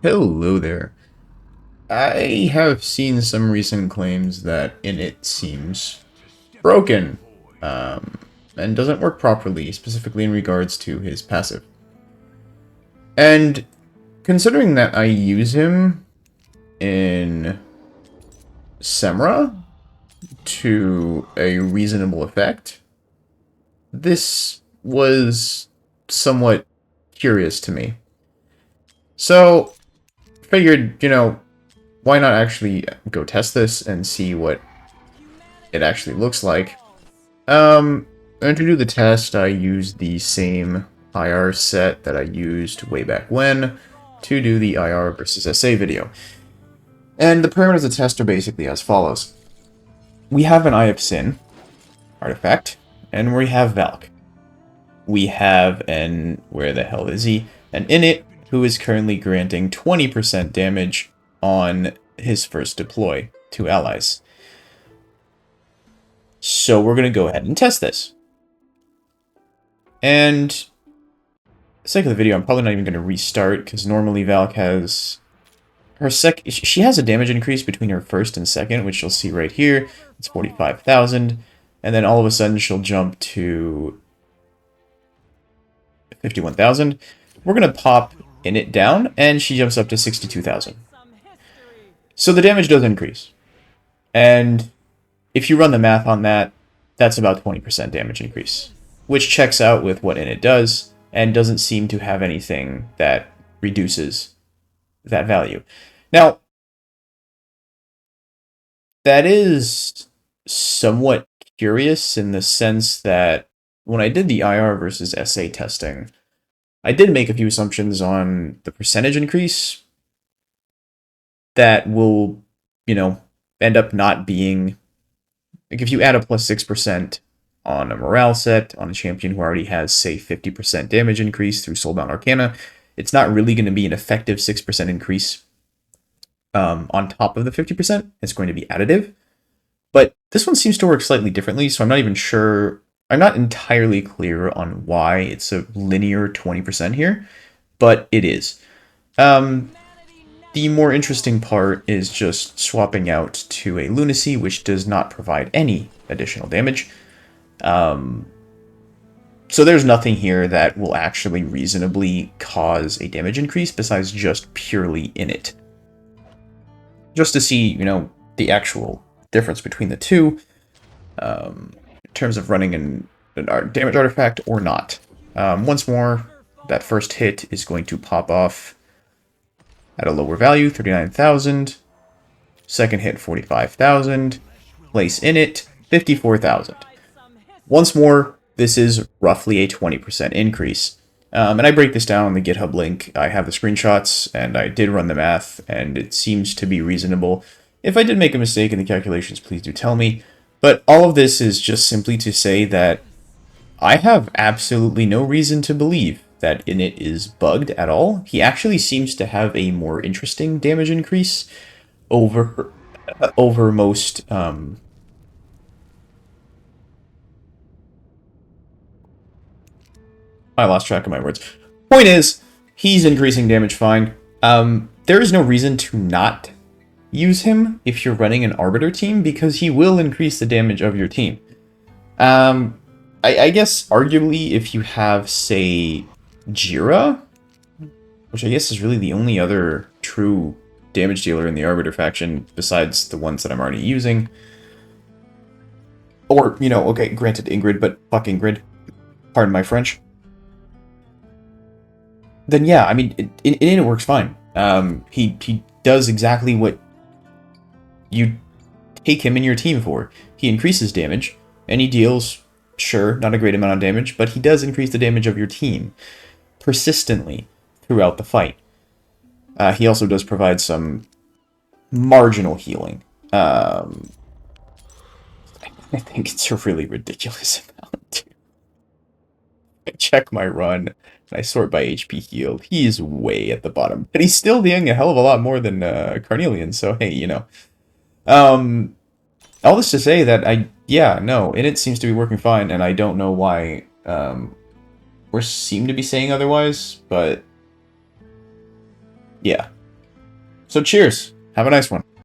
Hello there. I have seen some recent claims that Init seems broken, and doesn't work properly, specifically in regards to his passive. And considering that I use him in Semra to a reasonable effect, this was somewhat curious to me. So, figured, why not actually go test this and see what it actually looks like. And to do the test, I used the same IR set that I used way back when to do the IR versus SA video. And the parameters of the test are basically as follows. We have an Eye of Sin artifact, and we have Valk. We have an, where the hell is he? An Init, who is currently granting 20% damage on his first deploy to allies. So we're going to go ahead and test this. And for the sake of the video, I'm probably not even going to restart, because normally Valk has her she has a damage increase between her first and second, which you'll see right here. It's 45,000, and then all of a sudden she'll jump to 51,000. We're going to pop Init down, and she jumps up to 62,000. So the damage does increase. And if you run the math on that, that's about 20% damage increase, which checks out with what Init does, and doesn't seem to have anything that reduces that value. Now, that is somewhat curious in the sense that when I did the IR versus SA testing, I did make a few assumptions on the percentage increase that will, end up not being... Like, if you add a plus 6% on a morale set, on a champion who already has, say, 50% damage increase through Soulbound Arcana, it's not really going to be an effective 6% increase on top of the 50%. It's going to be additive. But this one seems to work slightly differently, so I'm not even sure... I'm not entirely clear on why it's a linear 20% here, but it is. The more interesting part is just swapping out to a Lunacy, which does not provide any additional damage. So there's nothing here that will actually reasonably cause a damage increase besides just purely Init. Just to see, the actual difference between the two, in terms of running an damage artifact or not. Once more, that first hit is going to pop off at a lower value, 39,000. Second hit, 45,000. Place Init, 54,000. Once more, this is roughly a 20% increase. And I break this down on the GitHub link. I have the screenshots, and I did run the math, and it seems to be reasonable. If I did make a mistake in the calculations, please do tell me. But all of this is just simply to say that I have absolutely no reason to believe that Init is bugged at all. He actually seems to have a more interesting damage increase over most... I lost track of my words. Point is, he's increasing damage fine. There is no reason to not use him if you're running an Arbiter team, because he will increase the damage of your team. I guess, arguably, if you have, say, Jira, which I guess is really the only other true damage dealer in the Arbiter faction besides the ones that I'm already using. Or, okay, granted Ingrid, but fuck Ingrid. Pardon my French. Then yeah, I mean, it works fine. He does exactly what you take him in your team for. He increases damage, and he deals, sure, not a great amount of damage, but he does increase the damage of your team persistently throughout the fight. He also does provide some marginal healing. I think it's a really ridiculous amount. I check my run, and I sort by HP healed. He's way at the bottom, but he's still doing a hell of a lot more than Carnelian, so hey, all this to say that Init seems to be working fine, and I don't know why we seem to be saying otherwise, but yeah. So cheers. Have a nice one.